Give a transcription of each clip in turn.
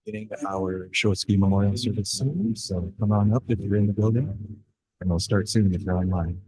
Getting our Shotsuki Memorial Service soon, so come on up if you're in the building, and we'll start soon if you're online.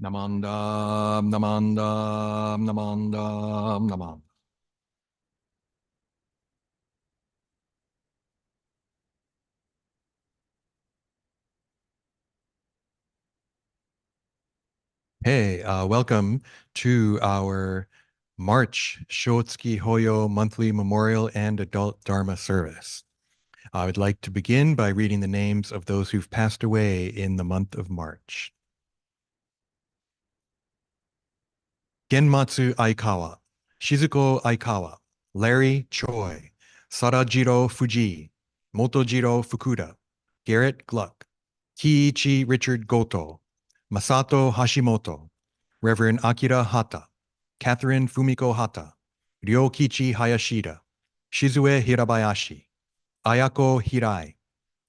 Namandam, namandam, namandam, namandam. Hey, welcome to our March Shotsuki Hoyo monthly memorial and adult Dharma service. I would like to begin by reading the names of those who've passed away in the month of March. Genmatsu Aikawa, Shizuko Aikawa, Larry Choi, Sarajiro Fuji, Motojiro Fukuda, Garrett Gluck, Kiichi Richard Goto, Masato Hashimoto, Reverend Akira Hata, Catherine Fumiko Hata, Ryokichi Hayashida, Shizue Hirabayashi, Ayako Hirai,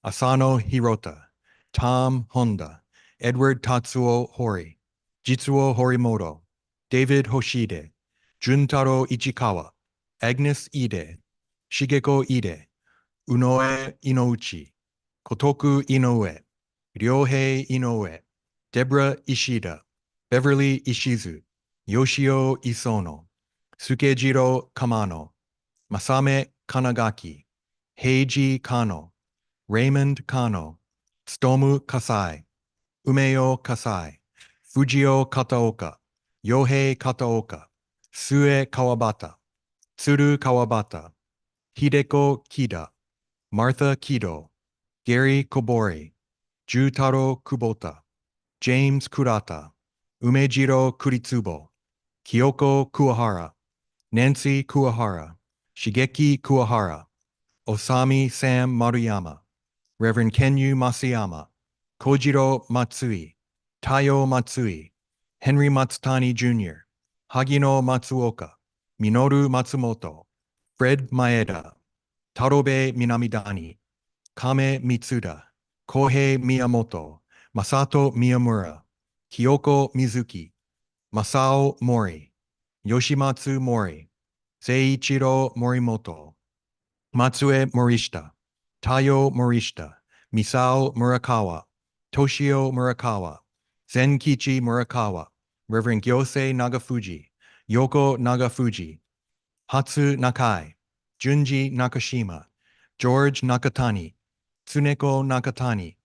Asano Hirota, Tom Honda, Edward Tatsuo Hori, Jitsuo Horimoto, David Hoshide, Juntaro Ichikawa, Agnes Ide, Shigeko Ide, Unoe Inouchi, Kotoku Inoue, Ryohei Inoue, Deborah Ishida, Beverly Ishizu, Yoshio Isono, Sukejiro Kamano, Masame Kanagaki, Heiji Kano, Raymond Kano, Tsutomu Kasai, Umeo Kasai, Fujio Kataoka, Yohei Kataoka, Sue Kawabata, Tsuru Kawabata, Hideko Kida, Martha Kido, Gary Kobori, Jutaro Kubota, James Kurata, Umejiro Kuritsubo, Kyoko Kuwahara, Nancy Kuwahara, Shigeki Kuwahara, Osami Sam Maruyama, Reverend Kenyu Masayama, Kojiro Matsui, Taiyo Matsui, Henry Matsutani Jr., Hagino Matsuoka, Minoru Matsumoto, Fred Maeda, Tarobe Minamidani, Kame Mitsuda, Kohei Miyamoto, Masato Miyamura, Kyoko Mizuki, Masao Mori, Yoshimatsu Mori, Seiichiro Morimoto, Matsue Morishita, Tayo Morishita, Misao Murakawa, Toshio Murakawa, Zenkichi Murakawa, Reverend Gyosei Nagafuji, Yoko Nagafuji, Hatsu Nakai, Junji Nakashima, George Nakatani, Tsuneko Nakatani,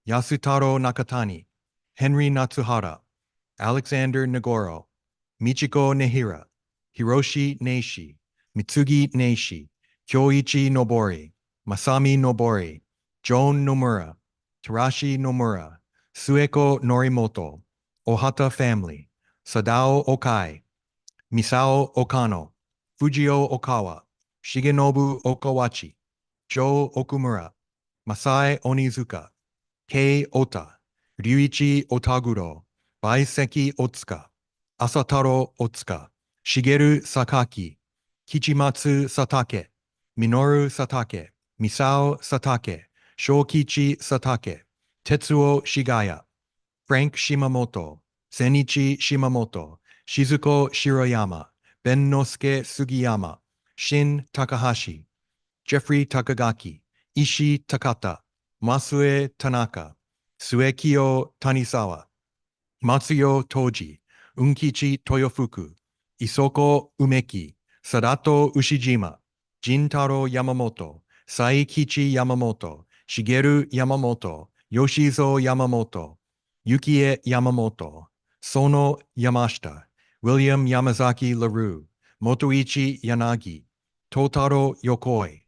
Yasutaro Nakatani, Henry Natsuhara, Alexander Nagoro, Michiko Nehira, Hiroshi Neishi, Mitsugi Neishi, Kyoichi Nobori, Masami Nobori, Joan Nomura, Tarashi Nomura, Sueko Norimoto, Ohata Family, Sadao Okai, Misao Okano, Fujio Okawa, Shigenobu Okawachi, Joe Okumura, Masai Onizuka, Kei Ota, Ryuichi Otaguro, Baiseki Otsuka, Asataro Otsuka, Shigeru Sakaki, Kichimatsu Satake, Minoru Satake, Misao Satake, Shokichi Satake, Tetsuo Shigaya, Frank Shimamoto, Senichi Shimamoto, Shizuko Shiroyama, Bennosuke Sugiyama, Shin Takahashi, Jeffrey Takagaki, Ishi Takata, Masue Tanaka, Suekio Tanisawa, Matsuyo Toji, Unkichi Toyofuku, Isoko Umeki, Sadato Ushijima, Jintaro Yamamoto, Saikichi Yamamoto, Shigeru Yamamoto, Yoshizo Yamamoto, Yukie Yamamoto, Sono Yamashita, William Yamazaki LaRue, Motoichi Yanagi, Totaro Yokoi,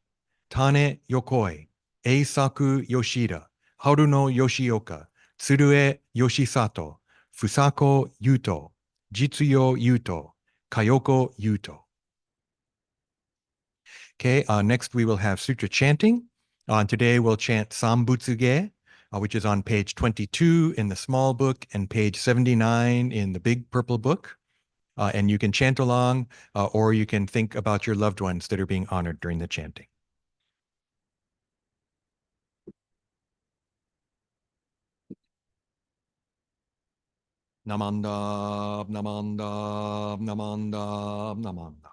Tane Yokoi, Eisaku Yoshida, Haruno Yoshioka, Tsurue Yoshisato, Fusako Yuto, Jitsuyo Yuto, Kayoko Yuto. Okay, next we will have Sutra chanting. Today we'll chant Sanbutsuge, which is on page 22 in the small book and page 79 in the big purple book. And you can chant along, or you can think about your loved ones that are being honored during the chanting. Namanda, namanda, namanda, namanda.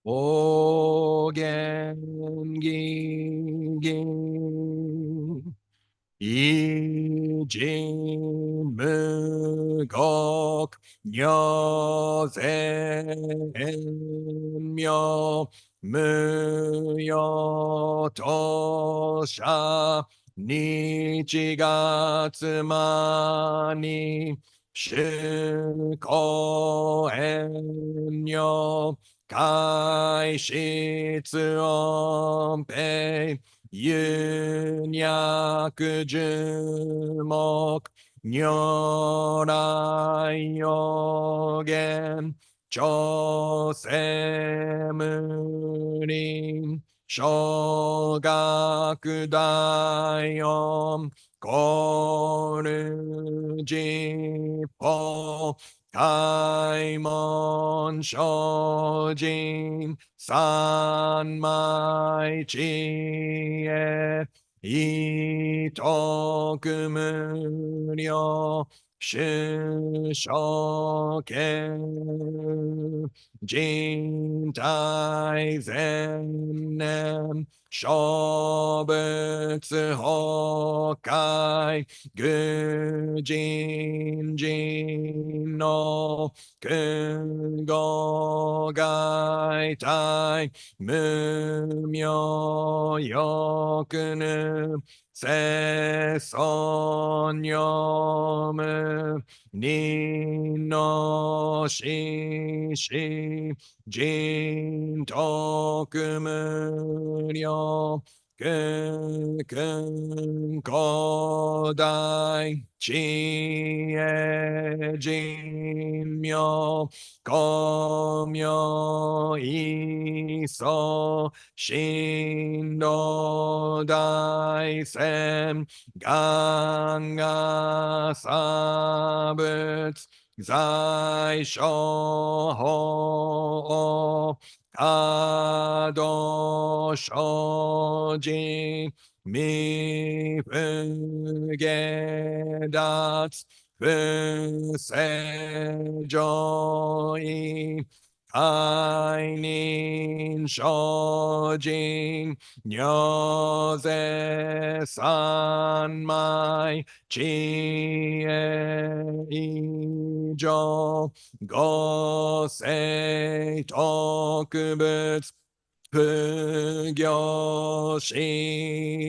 Ogen gin gin. Ijin mugok nyo zen myo muyo tosha nichi ga tsumani shuko en myo kai shitsu onpei Yunyaku Jumok Nyorai Yogen Chosemunin Shogaku Daiyom Koru Jippo Kaimon Shojin Sanmai Chie Itoku Muryo Shishoken Jintai Zenem Shobutsu Hokai Gujin Jin no Kungo Gaitai Mumyo Yokunu Sesonyomu Nino Shishi Jin Tokumuryo くくんこだいちえじんみょこみょいそしんどだいせんがんがさぶつ在所法可動生じ未不下脱不正上位愛人精進如是三昧知恵以上五世特別不行志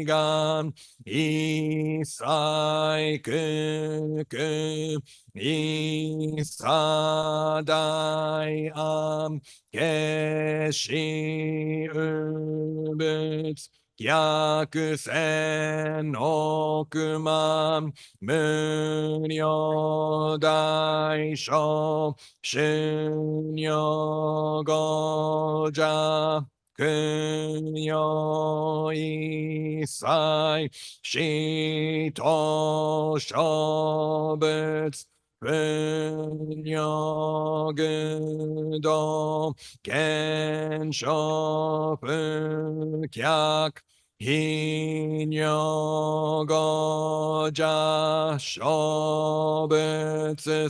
願一切空空一切大安決し有物百千億万無量大小春行五者君よ一切死と小物分尿具道検証不脚頻尿五者小物世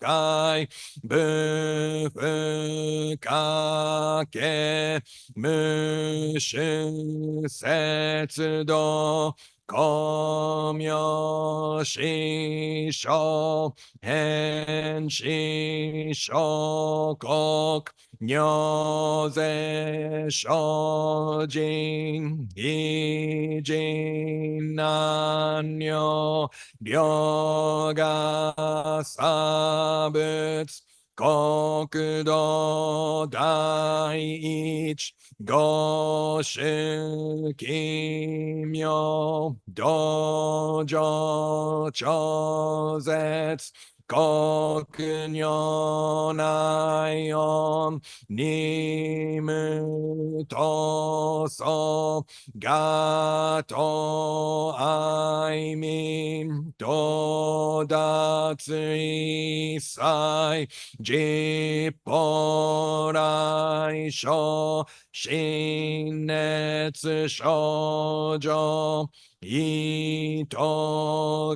界不不可け無種節度光明師匠変師小国尿税精進異人難尿量が差別国土第一五種奇妙道場超絶国如内音任務闘争ガト愛民到達一切実法来生心熱症状意図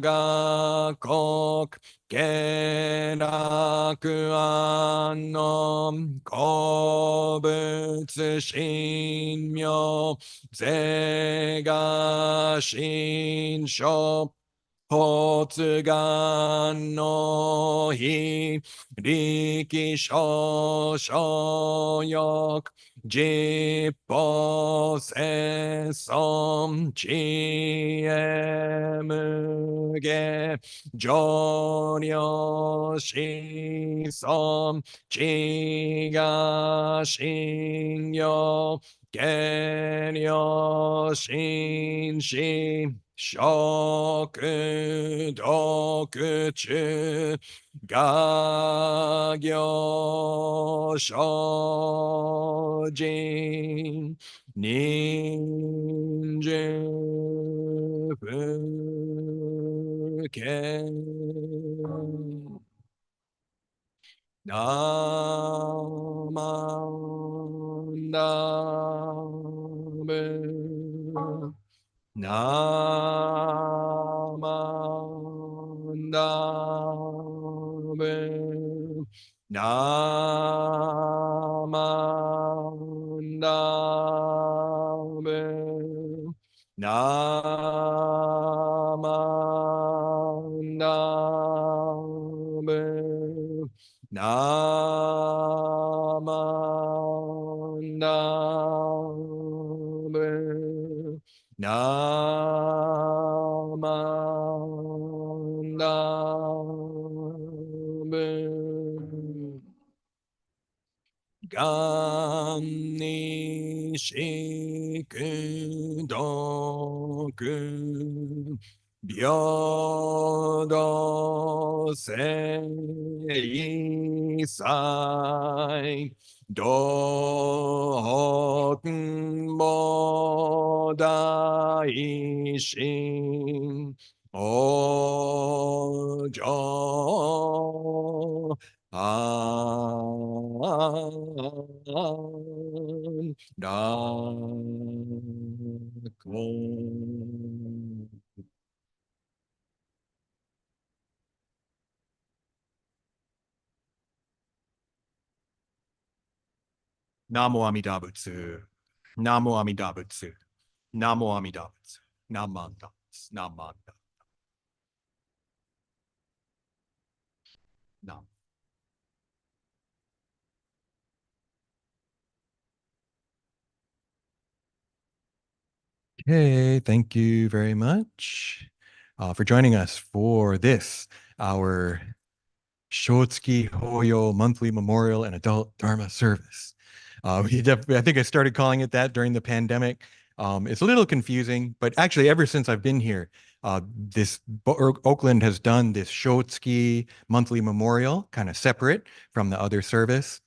が国下落安穏好物神妙是が心象発願の日、力少々欲、実法世尊、知恵無下、上領子孫、知が信用、下領心死、食毒中画行精進忍術不敬ナマンダブナマンダブナマンダブナマンダブナマンダブナマンダブガンニしくどく平等性祭道も大心往生ナモアミダ仏。ナモアミダ仏。ナモアミダ仏。ナマンダ仏。ナマンダ。ナ Okay, thank you very much for joining us for this, our Shotsuki Hoyo monthly memorial and adult Dharma service. I think I started calling it that during the pandemic. It's a little confusing, but actually, ever since I've been here, Oakland has done this Shotsuki monthly memorial, kind of separate from the other service.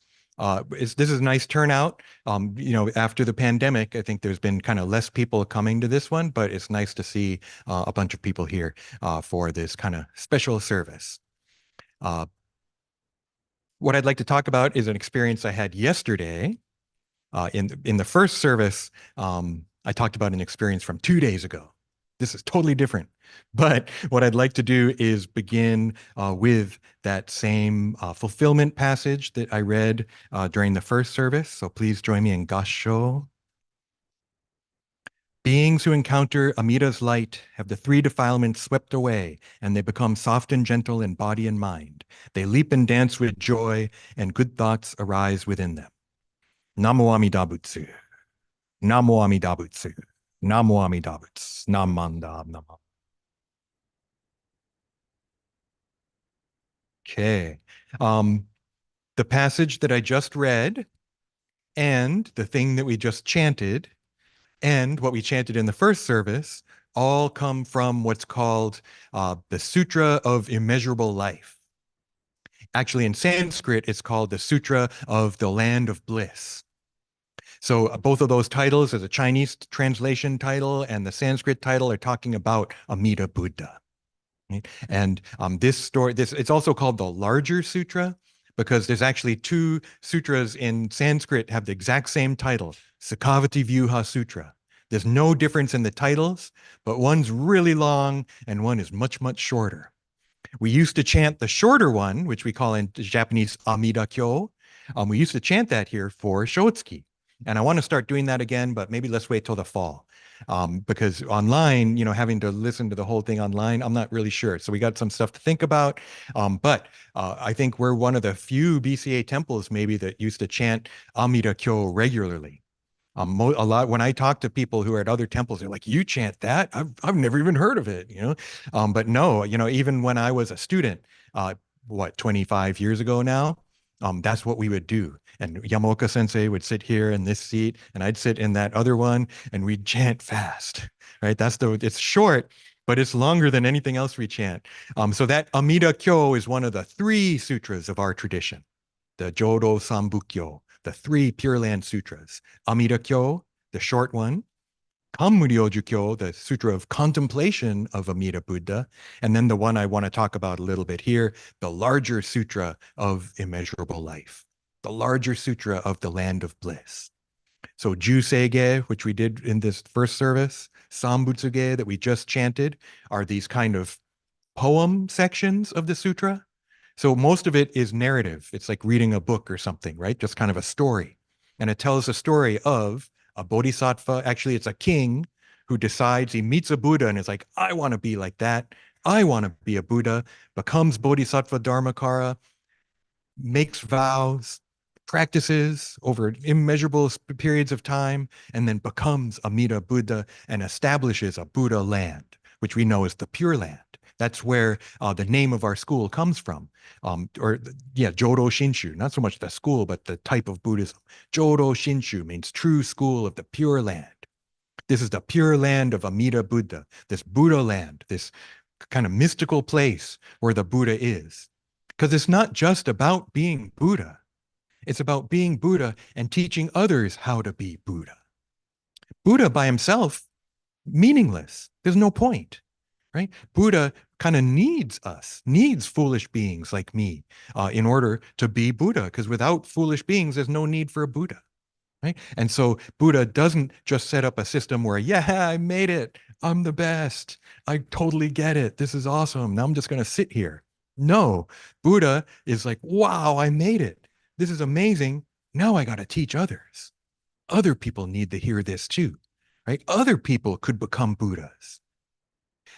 This is a nice turnout. After the pandemic, I think there's been kind of less people coming to this one, but it's nice to see a bunch of people here for this kind of special service. Uh, what I'd like to talk about is an experience I had yesterday. In the first service, I talked about an experience from 2 days ago. This is totally different. But what I'd like to do is begin with that same fulfillment passage that I read during the first service. So please join me in Gassho. Beings who encounter Amida's light have the three defilements swept away, and they become soft and gentle in body and mind. They leap and dance with joy, and good thoughts arise within them. Namo Amida Butsu. Namo Amida Butsu. Namo Amida Butsu. Namanda Nama. Okay. The passage that I just read and the thing that we just chanted and what we chanted in the first service all come from what's called the Sutra of Immeasurable Life. Actually, in Sanskrit, it's called the Sutra of the Land of Bliss. So both of those titles, as a Chinese translation title and the Sanskrit title, are talking about Amida Buddha. Right? And this story, it's also called the Larger Sutra because there's actually two sutras in Sanskrit have the exact same title, Sakavati Vyuha Sutra. There's no difference in the titles, but one's really long and one is much, much shorter. We used to chant the shorter one, which we call in Japanese Amida Kyo. We used to chant that here for Shotsuki. And I want to start doing that again, but maybe let's wait till the fall. Because online, having to listen to the whole thing online, I'm not really sure. So we got some stuff to think about. But I think we're one of the few BCA temples maybe that used to chant Amida Kyo regularly. A lot when I talk to people who are at other temples, they're like, "You chant that? I've never even heard of it," But no, even when I was a student, 25 years ago now, that's what we would do. And Yamoka Sensei would sit here in this seat, and I'd sit in that other one, and we'd chant fast, right? It's short, but it's longer than anything else we chant. So that Amida Kyo is one of the three sutras of our tradition, the Jodo Sambukyo, the three Pure Land Sutras. Amida Kyo, the short one. Kanmuryoju Kyo, the Sutra of Contemplation of Amida Buddha. And then the one I want to talk about a little bit here, the larger Sutra of Immeasurable Life, the larger Sutra of the Land of Bliss. So Jusege, which we did in this first service, Sanbutsuge that we just chanted, are these kind of poem sections of the sutra. So most of it is narrative. It's like reading a book or something, right? Just kind of a story. And it tells a story of a bodhisattva. Actually, it's a king who decides he meets a Buddha and is like, I want to be like that. I want to be a Buddha, becomes bodhisattva dharmakara, makes vows, practices over immeasurable periods of time, and then becomes Amida Buddha and establishes a Buddha land, which we know is the Pure Land, That's where the name of our school comes from. Jodo Shinshu, not so much the school, but the type of Buddhism. Jodo Shinshu means true school of the pure land. This is the pure land of Amida Buddha, this Buddha land, this kind of mystical place where the Buddha is. Because it's not just about being Buddha. It's about being Buddha and teaching others how to be Buddha. Buddha by himself, meaningless. There's no point, right? Buddha kind of needs us, needs foolish beings like me in order to be Buddha, because without foolish beings, there's no need for a Buddha, right? And so Buddha doesn't just set up a system where, yeah, I made it. I'm the best. I totally get it. This is awesome. Now I'm just going to sit here. No, Buddha is like, wow, I made it. This is amazing. Now I got to teach others. Other people need to hear this too, right? Other people could become Buddhas.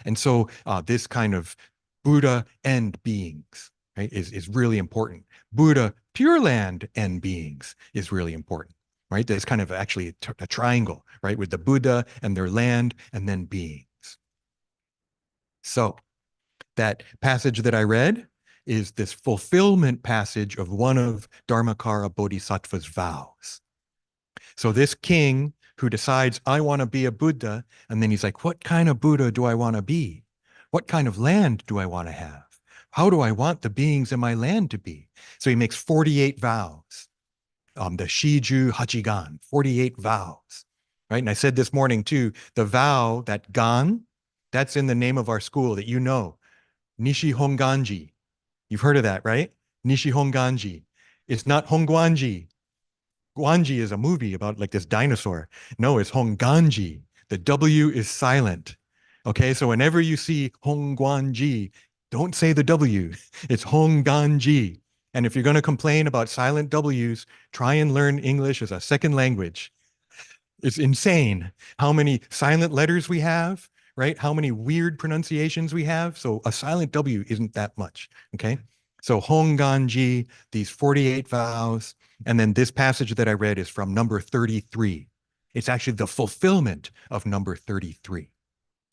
And so this kind of Buddha and beings, right, is really important. Buddha, Pure Land and beings is really important, right? There's kind of actually a triangle, right, with the Buddha and their land and then beings. So that passage that I read is this fulfillment passage of one of Dharmakara Bodhisattva's vows. So this king who decides, I want to be a Buddha, and then he's like, what kind of Buddha do I want to be? What kind of land do I want to have? How do I want the beings in my land to be? So he makes 48 vows, the Shiju Hachigan, 48 vows, right? And I said this morning too, the vow, that gan, that's in the name of our school that you know, Nishi Honganji. You've heard of that, right? Nishi Honganji. It's not Hongguanji. Guanji is a movie about like this dinosaur. No, it's Honganji. The W is silent. Okay, so whenever you see Hongguanji, don't say the W. It's Honganji. And if you're going to complain about silent W's, try and learn English as a second language. It's insane how many silent letters we have, right? How many weird pronunciations we have. So a silent W isn't that much, okay? So Honganji, these 48 vows, and then this passage that I read is from number 33. It's actually the fulfillment of number 33.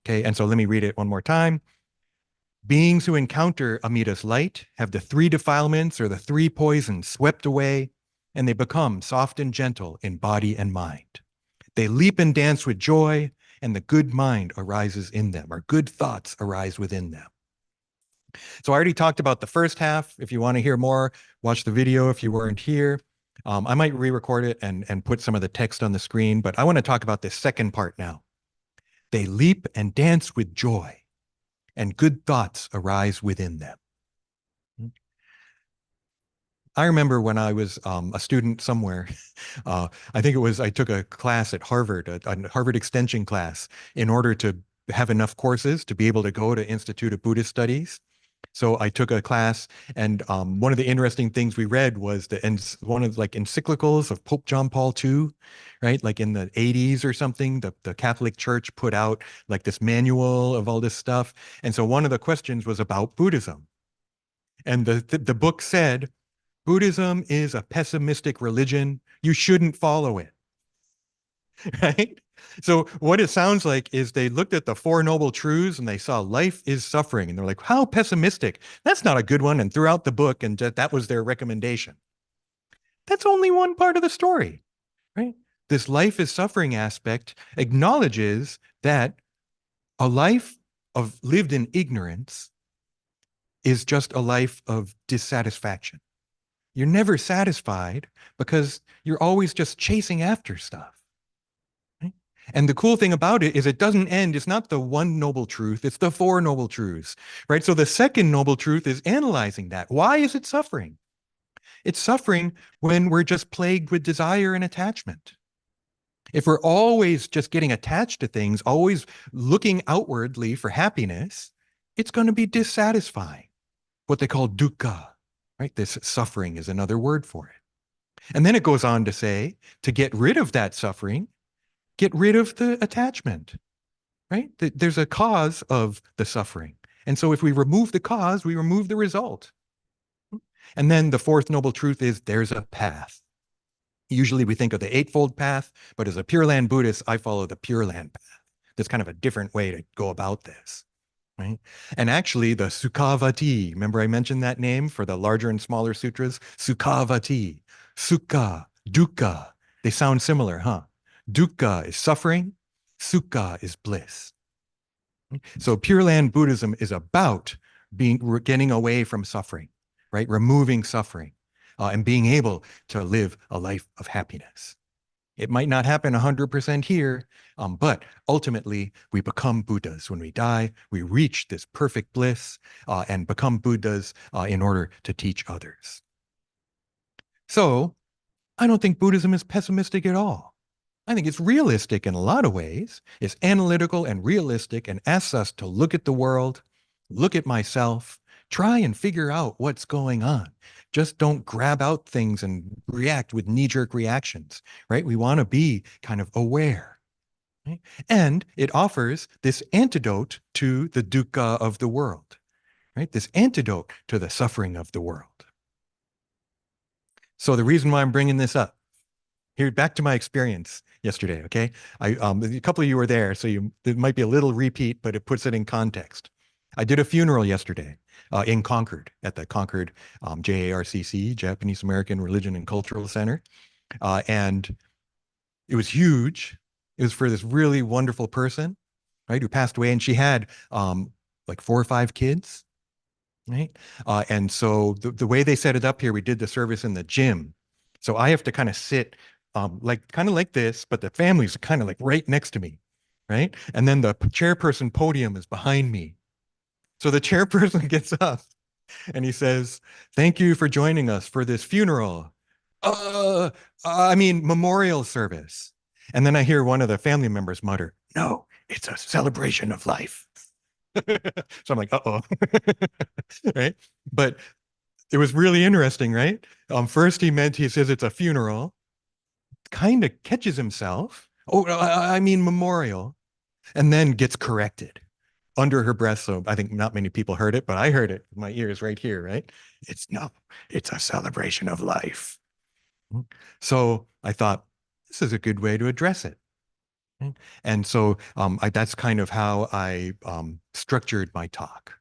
Okay, and so let me read it one more time. Beings who encounter Amida's light have the 3 defilements or the 3 poisons swept away, and they become soft and gentle in body and mind. They leap and dance with joy, and the good mind arises in them, or good thoughts arise within them. So I already talked about the first half. If you want to hear more, watch the video if you weren't here. I might re-record it and put some of the text on the screen, but I want to talk about this second part now. They leap and dance with joy, and good thoughts arise within them. I remember when I was a student somewhere, I think it was, I took a class at Harvard, a Harvard Extension class, in order to have enough courses to be able to go to Institute of Buddhist Studies. So I took a class, and one of the interesting things we read was one of like encyclicals of Pope John Paul II, right? Like in the 80s or something, the Catholic Church put out like this manual of all this stuff. And so one of the questions was about Buddhism. And the book said, Buddhism is a pessimistic religion. You shouldn't follow it, right? So what it sounds like is they looked at the 4 Noble Truths and they saw life is suffering. And they're like, how pessimistic? That's not a good one. And throughout the book, and that was their recommendation. That's only one part of the story, right? This life is suffering aspect acknowledges that a life lived in ignorance is just a life of dissatisfaction. You're never satisfied because you're always just chasing after stuff. Right? And the cool thing about it is it doesn't end. It's not the 1 noble truth. It's the 4 noble truths, right? So the second noble truth is analyzing that. Why is it suffering? It's suffering when we're just plagued with desire and attachment. If we're always just getting attached to things, always looking outwardly for happiness, it's going to be dissatisfying. What they call dukkha. Right? This suffering is another word for it. And then it goes on to say, to get rid of that suffering, get rid of the attachment, right? There's a cause of the suffering. And so if we remove the cause, we remove the result. And then the 4th noble truth is there's a path. Usually we think of the Eightfold Path, but as a Pure Land Buddhist, I follow the Pure Land path. There's kind of a different way to go about this. right? And actually, the Sukhavati, remember I mentioned that name for the larger and smaller sutras? Sukhavati, Sukha, Dukkha. They sound similar, huh? Dukkha is suffering, Sukha is bliss. So Pure Land Buddhism is about getting away from suffering, right? Removing suffering, and being able to live a life of happiness. It might not happen 100% here, but ultimately we become Buddhas. When we die, we reach this perfect bliss and become Buddhas in order to teach others. So I don't think Buddhism is pessimistic at all. I think it's realistic in a lot of ways. It's analytical and realistic and asks us to look at the world, look at myself, try and figure out what's going on. Just don't grab out things and react with knee-jerk reactions, right? We want to be kind of aware. Right? And it offers this antidote to the dukkha of the world, right? This antidote to the suffering of the world. So the reason why I'm bringing this up, here, back to my experience yesterday, okay? A couple of you were there, so it might be a little repeat, but it puts it in context. I did a funeral yesterday in Concord, at the Concord JARCC, Japanese American Religion and Cultural Center. And it was huge. It was for this really wonderful person, right, who passed away, and she had like 4 or 5 kids, right? And so the way they set it up here, we did the service in the gym. So I have to kind of sit kind of like this, but the family's kind of like right next to me, right? And then the chairperson podium is behind me. So the chairperson gets up and he says, "Thank you for joining us for this funeral. I mean, memorial service." And then I hear one of the family members mutter, "No, it's a celebration of life." So I'm like, uh-oh. Right? But it was really interesting, right? First he says it's a funeral, kind of catches himself. Oh, I mean memorial, and then gets corrected under her breath. So I think not many people heard it, but I heard it with my ears right here, right? It's a celebration of life. So I thought, this is a good way to address it. And so that's kind of how I structured my talk.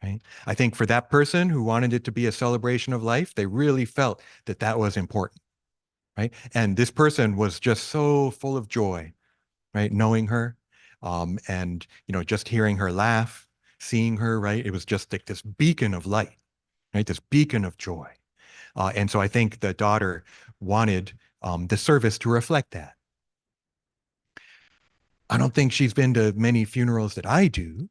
Right? I think for that person who wanted it to be a celebration of life, they really felt that that was important. Right? And this person was just so full of joy, right? Knowing her, and just hearing her laugh, seeing her, right? It was just like this beacon of light, right? This beacon of joy. And so I think the daughter wanted the service to reflect that. I don't think she's been to many funerals that I do,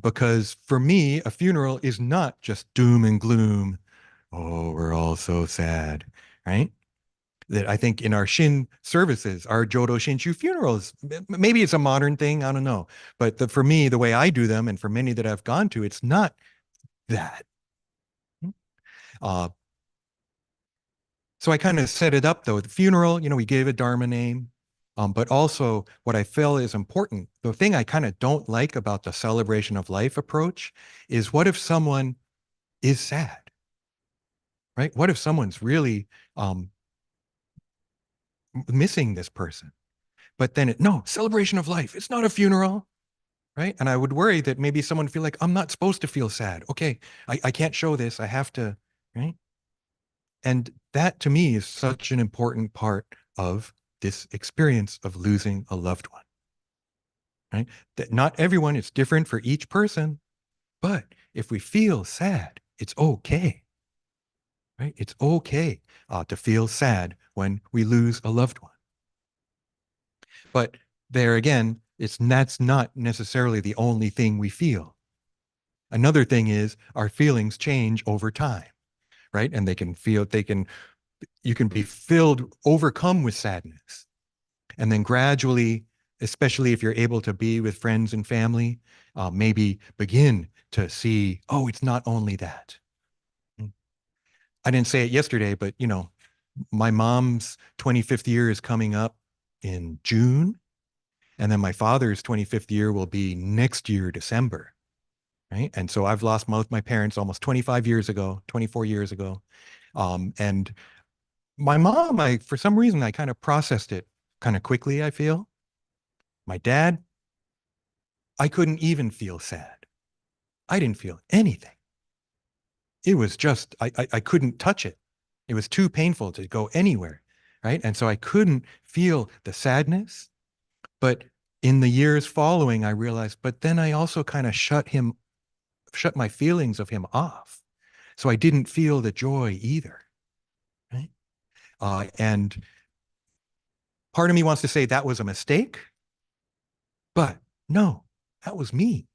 because for me, a funeral is not just doom and gloom. Oh, we're all so sad, right? That I think in our Shin services, our Jodo Shinshu funerals, maybe it's a modern thing, I don't know. But for me, the way I do them, and for many that I've gone to, it's not that. Uh, so I kind of set it up though. The funeral, we gave a Dharma name, but also what I feel is important. The thing I kind of don't like about the celebration of life approach is, what if someone is sad, right? What if someone's really missing this person? But then no, celebration of life. It's not a funeral, right? And I would worry that maybe someone feel like, I'm not supposed to feel sad. Okay, I can't show this. I have to, right? And that to me is such an important part of this experience of losing a loved one, right? That not everyone is different for each person, but if we feel sad, it's okay, right? It's okay to feel sad when we lose a loved one. But there again, that's not necessarily the only thing we feel. Another thing is our feelings change over time, right? And you can be overcome with sadness. And then gradually, especially if you're able to be with friends and family, maybe begin to see, oh, it's not only that. I didn't say it yesterday, but my mom's 25th year is coming up in June. And then my father's 25th year will be next year, December. Right. And so I've lost both my parents almost 25 years ago, 24 years ago. And my mom, for some reason, I kind of processed it kind of quickly, I feel. My dad, I couldn't even feel sad. I didn't feel anything. It was just, I couldn't touch it. It was too painful to go anywhere, right? And so I couldn't feel the sadness. But in the years following, I realized, but then I also kind of shut my feelings of him off. So I didn't feel the joy either, right? And part of me wants to say that was a mistake, but no, that was me.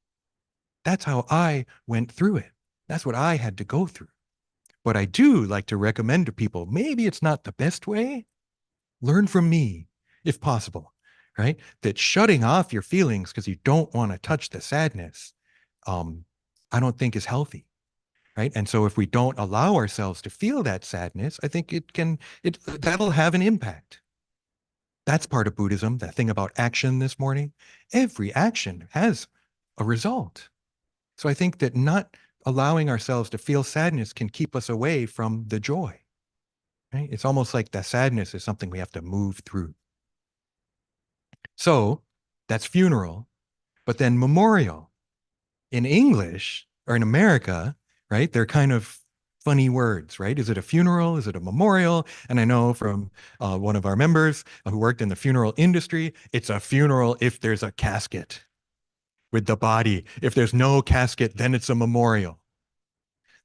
That's how I went through it. That's what I had to go through. What I do like to recommend to people, maybe it's not the best way, learn from me if possible, right? That shutting off your feelings because you don't want to touch the sadness, I don't think is healthy, right? And so if we don't allow ourselves to feel that sadness, I think that'll have an impact. That's part of Buddhism, that thing about action this morning. Every action has a result. So I think that not allowing ourselves to feel sadness can keep us away from the joy, right? It's almost like the sadness is something we have to move through. So that's funeral, but then memorial. In English or in America, right? They're kind of funny words, right? Is it a funeral? Is it a memorial? And I know from one of our members who worked in the funeral industry, it's a funeral if there's a casket with the body. If there's no casket, then it's a memorial.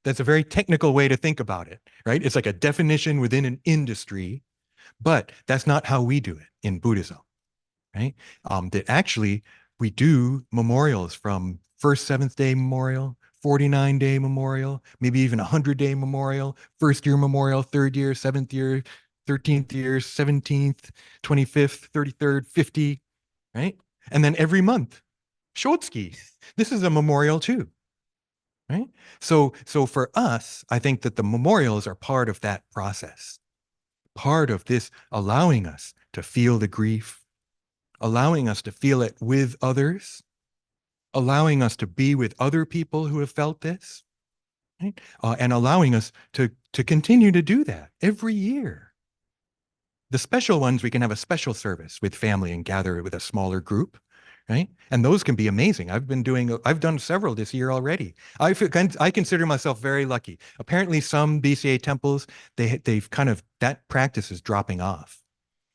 That's a very technical way to think about it, right? It's like a definition within an industry, but that's not how we do it in Buddhism, right? That actually we do memorials from first seventh day memorial, 49-day memorial, maybe even 100-day memorial, first year memorial, third year, seventh year, 13th year, 17th, 25th, 33rd, 50, right? And then every month, Shotsuki. This is a memorial too, right? So for us, I think that the memorials are part of that process, part of this allowing us to feel the grief, allowing us to feel it with others, allowing us to be with other people who have felt this, right? And allowing us to continue to do that every year. The special ones, we can have a special service with family and gather with a smaller group, right? And those can be amazing. I've done several this year already. I consider myself very lucky. Apparently some BCA temples, they've kind of, that practice is dropping off,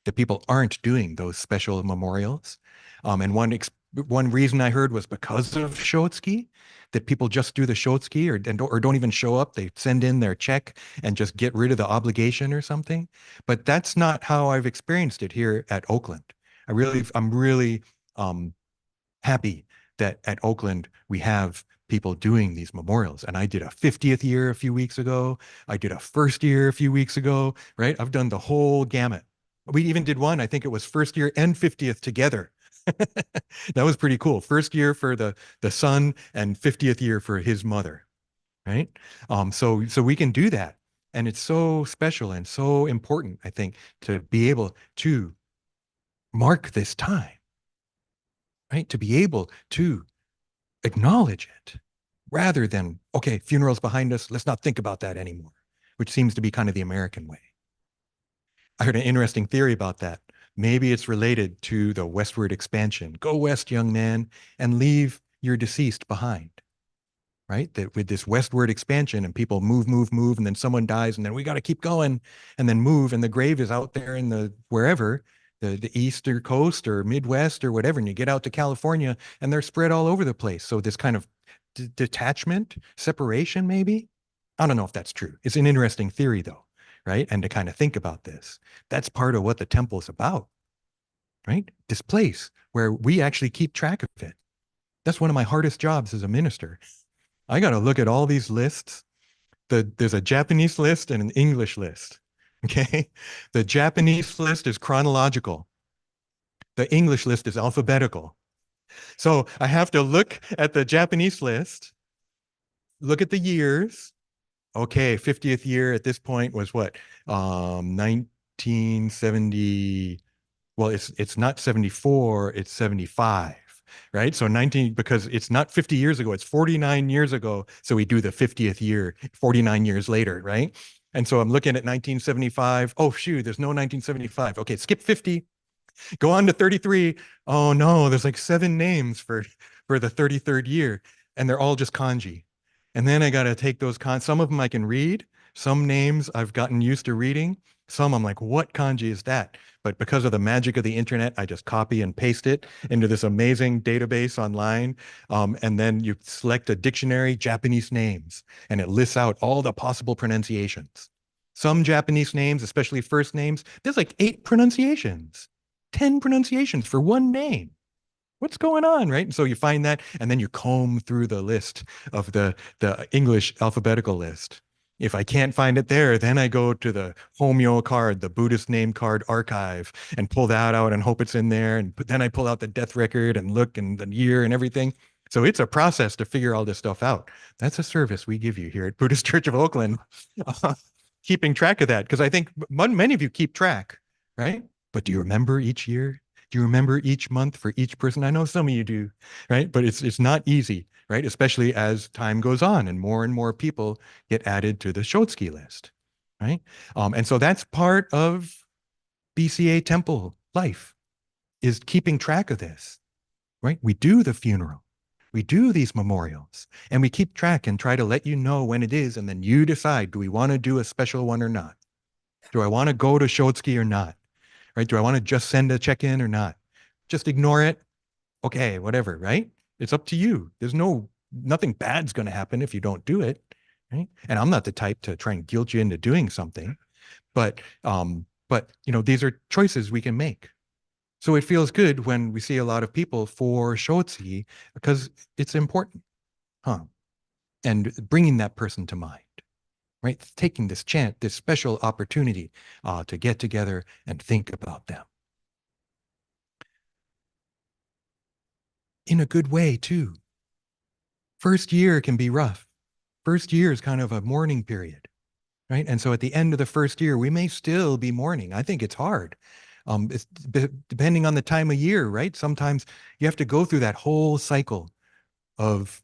that people aren't doing those special memorials. And one reason I heard was because of Shotsuki, that people just do the Shotsuki or don't even show up. They send in their check and just get rid of the obligation or something. But that's not how I've experienced it here at Oakland. I'm really happy that at Oakland we have people doing these memorials. And I did a 50th year a few weeks ago. I did a first year a few weeks ago, right? I've done the whole gamut. We even did one, I think it was first year and 50th together. That was pretty cool. First year for the son and 50th year for his mother, right? So we can do that. And it's so special and so important, I think, to be able to mark this time, right? To be able to acknowledge it rather than, okay, funeral's behind us, let's not think about that anymore, which seems to be kind of the American way. I heard an interesting theory about that. Maybe it's related to the westward expansion. Go west, young man, and leave your deceased behind, right? That with this westward expansion and people move, and then someone dies, and then we got to keep going and then move, and the grave is out there in the wherever, the eastern coast or Midwest or whatever, and you get out to California and they're spread all over the place. So this kind of detachment, separation, maybe. I don't know if that's true. It's an interesting theory though, right? And to kind of think about this, that's part of what the temple is about, right? This place where we actually keep track of it. That's one of my hardest jobs as a minister. I got to look at all these lists. There's a Japanese list and an English list. Okay. The Japanese list is chronological. The English list is alphabetical. So I have to look at the Japanese list, look at the years. Okay, 50th year at this point was what? 1970. Well, it's not 74, it's 75, right? So 19, because it's not 50 years ago, it's 49 years ago. So we do the 50th year, 49 years later, right? And so I'm looking at 1975. Oh, shoot, there's no 1975. Okay, skip 50, go on to 33. Oh no, there's like 7 names for the 33rd year. and they're all just kanji. And then I got to take those some of them I can read, some names I've gotten used to reading, some I'm like, what kanji is that? But because of the magic of the internet, I just copy and paste it into this amazing database online. And then you select a dictionary, Japanese names, and it lists out all the possible pronunciations. Some Japanese names, especially first names, there's like 8 pronunciations, 10 pronunciations for one name. What's going on, right? And so you find that, and then you comb through the list of the English alphabetical list. If I can't find it there, then I go to the Homyo card, the Buddhist name card archive, and pull that out and hope it's in there. And then I pull out the death record and look and the year and everything. So it's a process to figure all this stuff out. That's a service we give you here at Buddhist Church of Oakland, keeping track of that, because I think many of you keep track, right? But do you remember each year? Do you remember each month for each person? I know some of you do, right? But it's not easy, right? Especially as time goes on and more people get added to the Shotsuki list, right? And so that's part of BCA temple life, is keeping track of this, right? We do the funeral, we do these memorials, and we keep track and try to let you know when it is, and then you decide, do we want to do a special one or not? Do I want to go to Shotsuki or not? Right? Do I want to just send a check-in or not? Just ignore it. Okay, whatever, right? It's up to you. There's nothing bad's going to happen if you don't do it, right? And I'm not the type to try and guilt you into doing something, but these are choices we can make. So it feels good when we see a lot of people for Shotsuki because it's important, huh? And bringing that person to mind, right? Taking this chance, this special opportunity to get together and think about them. In a good way, too. First year can be rough. First year is kind of a mourning period, right? And so at the end of the first year, we may still be mourning. I think it's hard. It's depending on the time of year, right? Sometimes you have to go through that whole cycle of,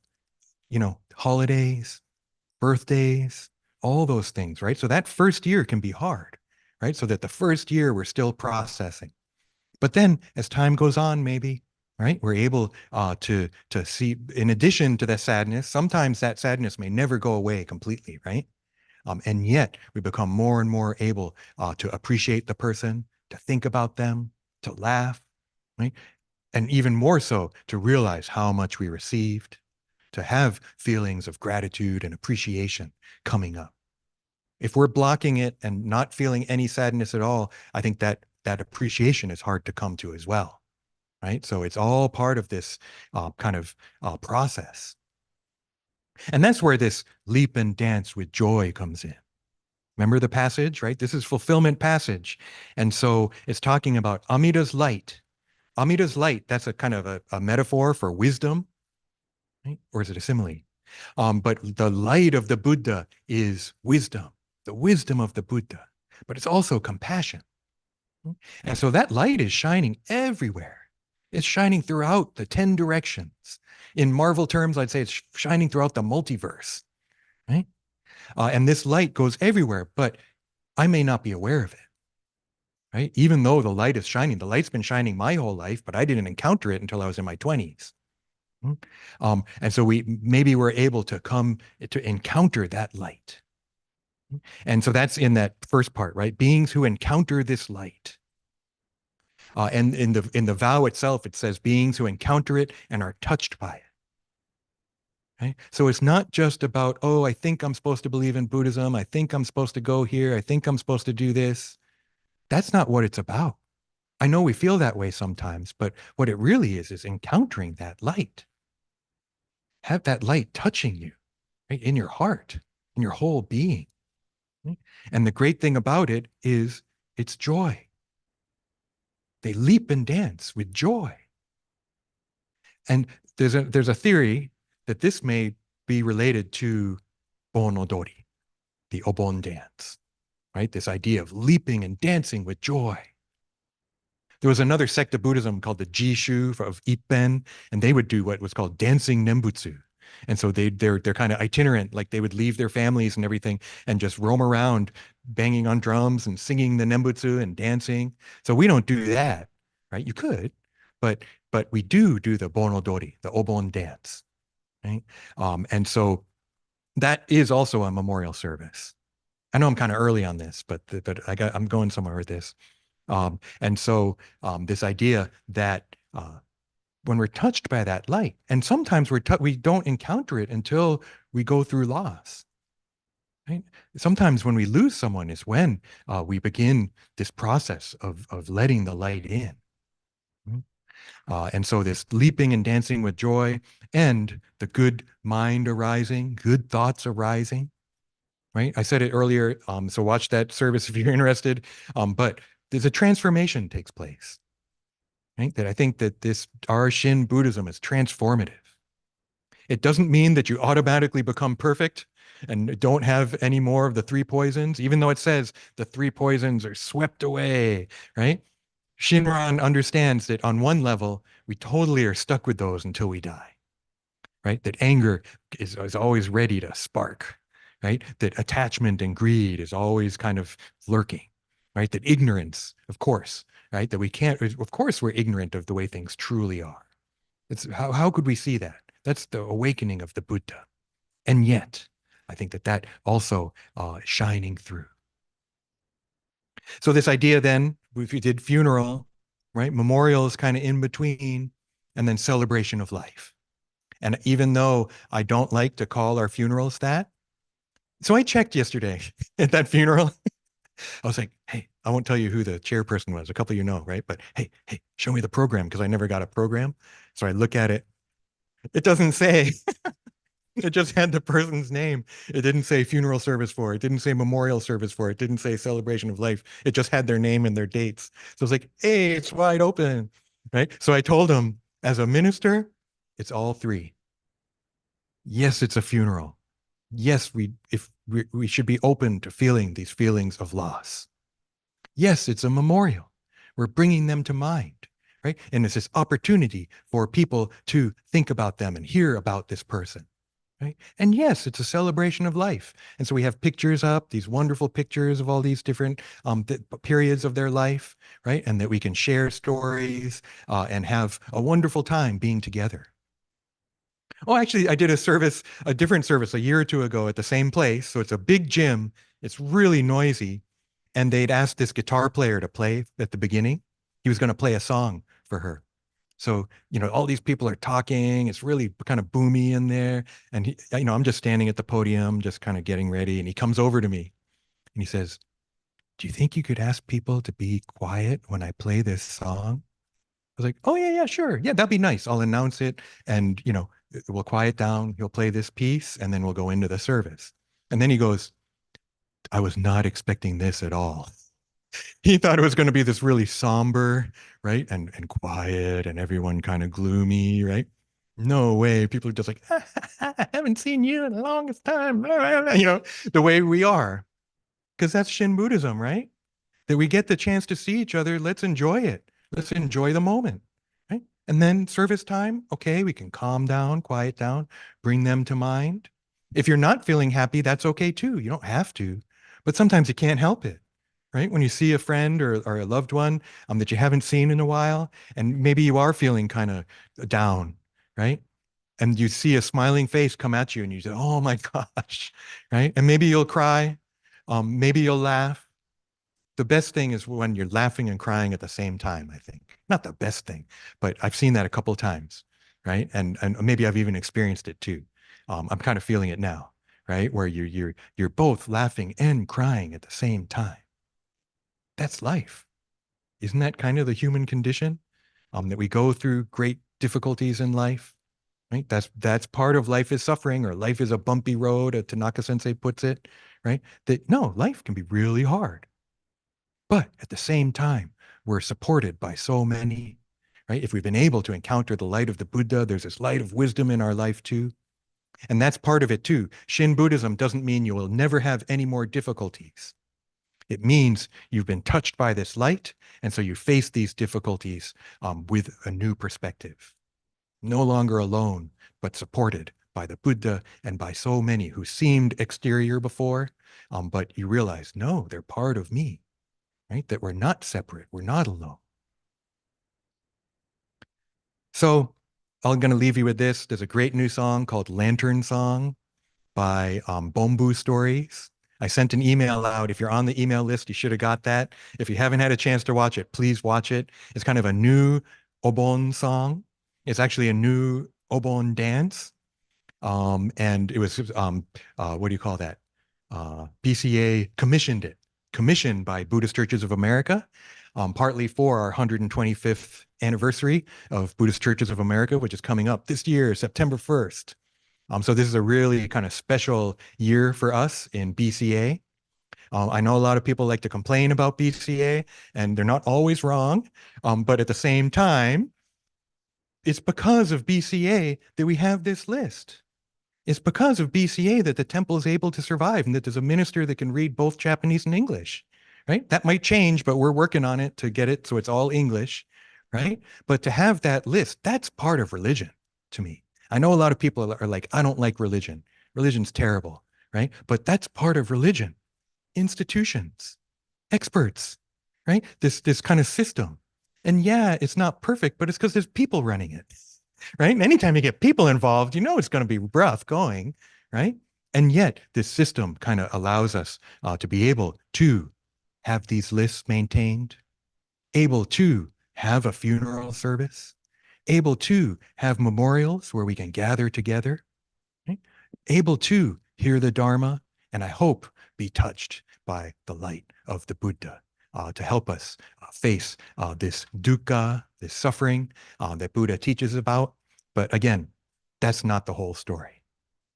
holidays, birthdays, all those things, right? So that first year can be hard, right? So that the first year we're still processing. But then as time goes on, maybe, right, we're able to see, in addition to the sadness, sometimes that sadness may never go away completely, right? And yet we become more and more able to appreciate the person, to think about them, to laugh, right? And even more so to realize how much we received, to have feelings of gratitude and appreciation coming up. If we're blocking it and not feeling any sadness at all, I think that appreciation is hard to come to as well, right? So it's all part of this kind of process. And that's where this leap and dance with joy comes in. Remember the passage, right? This is fulfillment passage. And so it's talking about Amida's light. Amida's light, that's a kind of a metaphor for wisdom, right? Or is it a simile? But the light of the Buddha is wisdom, the wisdom of the Buddha, but it's also compassion. And so that light is shining everywhere. It's shining throughout the 10 directions. In Marvel terms, I'd say it's shining throughout the multiverse, right? And this light goes everywhere, but I may not be aware of it, right? Even though the light is shining, the light's been shining my whole life, but I didn't encounter it until I was in my 20s. And so maybe we're able to come to encounter that light. And so that's in that first part, right? Beings who encounter this light. And in the vow itself, it says beings who encounter it and are touched by it. Right? So it's not just about, oh, I think I'm supposed to believe in Buddhism. I think I'm supposed to go here. I think I'm supposed to do this. That's not what it's about. I know we feel that way sometimes, but what it really is encountering that light. Have that light touching you, right, in your heart, in your whole being. Right? And the great thing about it is it's joy. They leap and dance with joy. And there's a theory that this may be related to Bon Odori, the Obon dance, right? This idea of leaping and dancing with joy. There was another sect of Buddhism called the Jishu of Ippen, and they would do what was called dancing Nembutsu. And so they're kind of itinerant, like they would leave their families and everything and just roam around banging on drums and singing the Nembutsu and dancing. So we don't do that, right? You could, but we do the Bon Odori, the Obon dance. right? And so that is also a memorial service. I know I'm kind of early on this, but I'm going somewhere with this. And so this idea that when we're touched by that light, and sometimes we don't encounter it until we go through loss. Right? Sometimes when we lose someone is when we begin this process of letting the light in. Mhm. And so this leaping and dancing with joy and the good mind arising, good thoughts arising, right? I said it earlier, so watch that service if you're interested. But there's a transformation takes place, right? That I think that our Shin Buddhism is transformative. It doesn't mean that you automatically become perfect and don't have any more of the three poisons, even though it says the three poisons are swept away, right? Shinran understands that on one level, we totally are stuck with those until we die, right? That anger is always ready to spark, right? That attachment and greed is always kind of lurking, right? That ignorance, of course, right? That we can't, of course, we're ignorant of the way things truly are. It's how could we see that? That's the awakening of the Buddha. And yet, I think that also shining through. So this idea then, if you did funeral, right? Memorial is kind of in between, and then celebration of life. And even though I don't like to call our funerals that, so I checked yesterday at that funeral. I was like, hey, I won't tell you who the chairperson was. A couple of you know, right? But hey, show me the program because I never got a program. So I look at it. It doesn't say. It just had the person's name. It didn't say funeral service for it. It didn't say memorial service for it. It didn't say celebration of life. It just had their name and their dates. So it's like, hey, it's wide open, right? So I told him, as a minister, it's all three. Yes, it's a funeral. Yes, we should be open to feeling these feelings of loss. Yes, it's a memorial. We're bringing them to mind, right? And it's this opportunity for people to think about them and hear about this person. Right? And yes, it's a celebration of life. And so we have pictures up, these wonderful pictures of all these different periods of their life, right? And that we can share stories and have a wonderful time being together. Oh, actually, I did a different service a year or two ago at the same place. So it's a big gym. It's really noisy. And they'd asked this guitar player to play at the beginning. He was going to play a song for her. So, all these people are talking. It's really kind of boomy in there. And I'm just standing at the podium, just kind of getting ready. And he comes over to me and he says, do you think you could ask people to be quiet when I play this song? I was like, oh, yeah, sure. Yeah, that'd be nice. I'll announce it and, we'll quiet down. He'll play this piece and then we'll go into the service. And then he goes, I was not expecting this at all. He thought it was going to be this really somber, right? And quiet and everyone kind of gloomy, right? No way. People are just like, I haven't seen you in the longest time. The way we are. Because that's Shin Buddhism, right? That we get the chance to see each other. Let's enjoy it. Let's enjoy the moment, right? And then service time, okay, we can calm down, quiet down, bring them to mind. If you're not feeling happy, that's okay too. You don't have to, but sometimes you can't help it, right? When you see a friend or a loved one that you haven't seen in a while, and maybe you are feeling kind of down, right? And you see a smiling face come at you and you say, oh my gosh, right? And maybe you'll cry, maybe you'll laugh. The best thing is when you're laughing and crying at the same time, I think. Not the best thing, but I've seen that a couple of times, right? And maybe I've even experienced it too. I'm kind of feeling it now, right? Where you're both laughing and crying at the same time. That's life. Isn't that kind of the human condition? That we go through great difficulties in life, right? That's part of life is suffering, or life is a bumpy road, as Tanaka Sensei puts it, right? That no, life can be really hard. But at the same time, we're supported by so many, right? If we've been able to encounter the light of the Buddha, there's this light of wisdom in our life too. And that's part of it too. Shin Buddhism doesn't mean you will never have any more difficulties. It means you've been touched by this light, and so you face these difficulties with a new perspective. No longer alone, but supported by the Buddha and by so many who seemed exterior before, but you realize, no, they're part of me, right? That we're not separate, we're not alone. So I'm going to leave you with this. There's a great new song called Lantern Song by Bombu Stories. I sent an email out. If you're on the email list, you should have got that. If you haven't had a chance to watch it, please watch it. It's kind of a new Obon song. It's actually a new Obon dance. And it was, what do you call that? BCA commissioned it, commissioned by Buddhist Churches of America, partly for our 125th anniversary of Buddhist Churches of America, which is coming up this year, September 1st. So this is a really kind of special year for us in BCA. I know a lot of people like to complain about BCA, and they're not always wrong. But at the same time, it's because of BCA that we have this list. It's because of BCA that the temple is able to survive and that there's a minister that can read both Japanese and English, right? That might change, but we're working on it to get it so it's all English, right? But to have that list, that's part of religion to me. I know a lot of people are like, I don't like religion. Religion's terrible, right? But that's part of religion. Institutions, experts, right? This kind of system. And yeah, it's not perfect, but it's because there's people running it, right? And anytime you get people involved, you know it's going to be rough going, right? And yet this system kind of allows us to be able to have these lists maintained, able to have a funeral service, able to have memorials where we can gather together, right? Able to hear the Dharma, and I hope be touched by the light of the Buddha to help us face this dukkha, this suffering that Buddha teaches about. But again, that's not the whole story,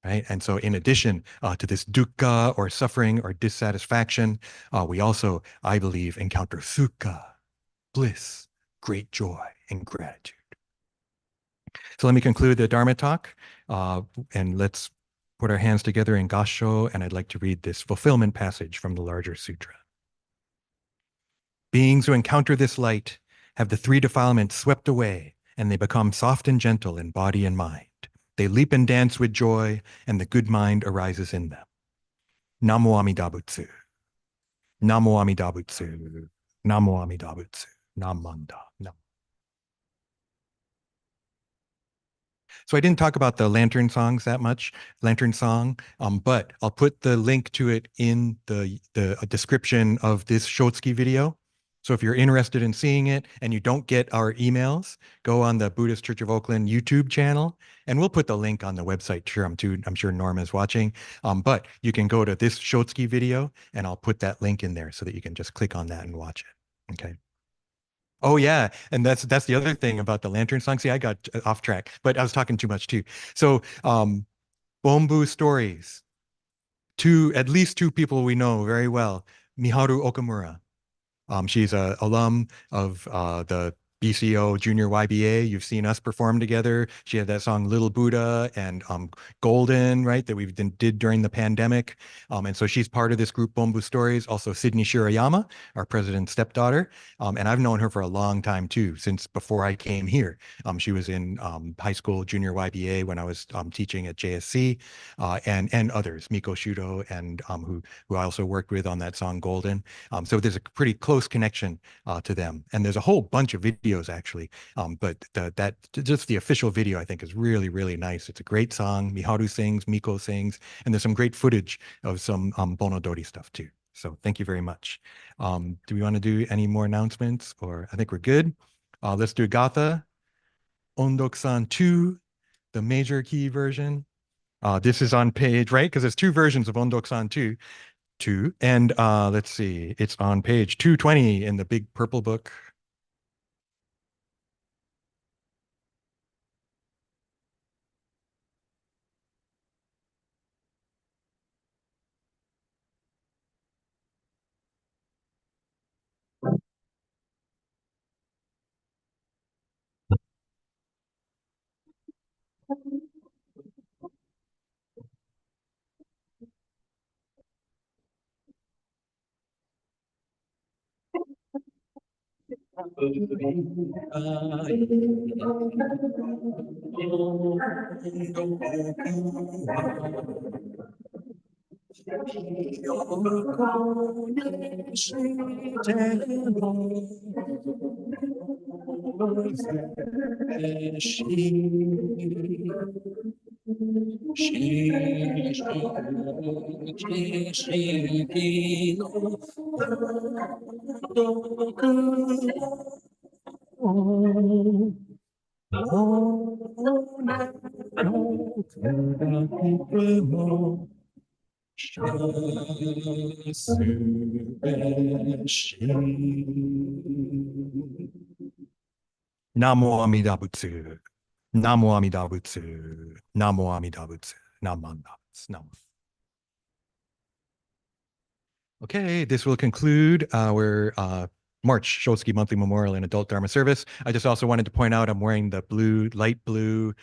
right? And so in addition to this dukkha or suffering or dissatisfaction, we also, I believe, encounter sukha, bliss, great joy, and gratitude. So let me conclude the Dharma talk, and let's put our hands together in Gassho, and I'd like to read this fulfillment passage from the larger sutra. Beings who encounter this light have the three defilements swept away, and they become soft and gentle in body and mind. They leap and dance with joy, and the good mind arises in them. Namo Amida Butsu. Namo Amida Butsu. Namo Amida Butsu. Namanda. Nam. So I didn't talk about the lantern songs that much, lantern song, but I'll put the link to it in the description of this Shotsuki video. So if you're interested in seeing it and you don't get our emails, go on the Buddhist Church of Oakland YouTube channel, and we'll put the link on the website. Sure, I'm sure Norma is watching, but you can go to this Shotsuki video, and I'll put that link in there so that you can just click on that and watch it. Okay. Oh yeah, and that's the other thing about the lantern song. See, I got off track, but I was talking too much too. So, Bombu Stories. At least two people we know very well. Miharu Okamura. She's a alum of the BCO Junior YBA. You've seen us perform together. She had that song Little Buddha and Golden, right, that we did during the pandemic. And so she's part of this group, Bombu Stories. Also Sydney Shirayama, our president's stepdaughter. And I've known her for a long time too, since before I came here. She was in high school Junior YBA when I was teaching at JSC, and others, Miko Shudo, and who I also worked with on that song Golden. So there's a pretty close connection to them. And there's a whole bunch of videos actually. But just the official video, I think, is really, really nice. It's a great song. Miharu sings, Miko sings, and there's some great footage of some Bonodori stuff too. So thank you very much. Do we want to do any more announcements, or I think we're good? Let's do Gatha, Ondok-san 2, the major key version. This is on page, right? Because there's two versions of Ondok-san 2. And let's see, it's on page 220 in the big purple book. Namo Amida Butsu. Namo Amida Butsu. Namo Amida Butsu. Namo Amida Butsu. Namo. Okay, this will conclude our March Shotsuki Monthly Memorial and Adult Dharma Service. I just also wanted to point out I'm wearing the light blue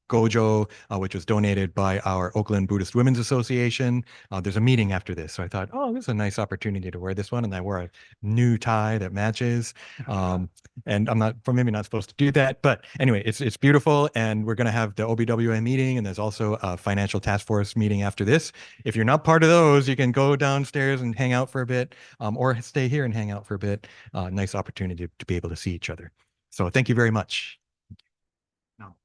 gojo, which was donated by our Oakland Buddhist Women's Association. There's a meeting after this, so I thought, oh, this is a nice opportunity to wear this one, and I wore a new tie that matches. And I'm not, maybe not supposed to do that, but anyway, it's beautiful, and we're going to have the OBWA meeting, and there's also a financial task force meeting after this. If you're not part of those, you can go downstairs and hang out for a bit, or stay here and hang out for a bit. Nice opportunity to be able to see each other. So thank you very much. No.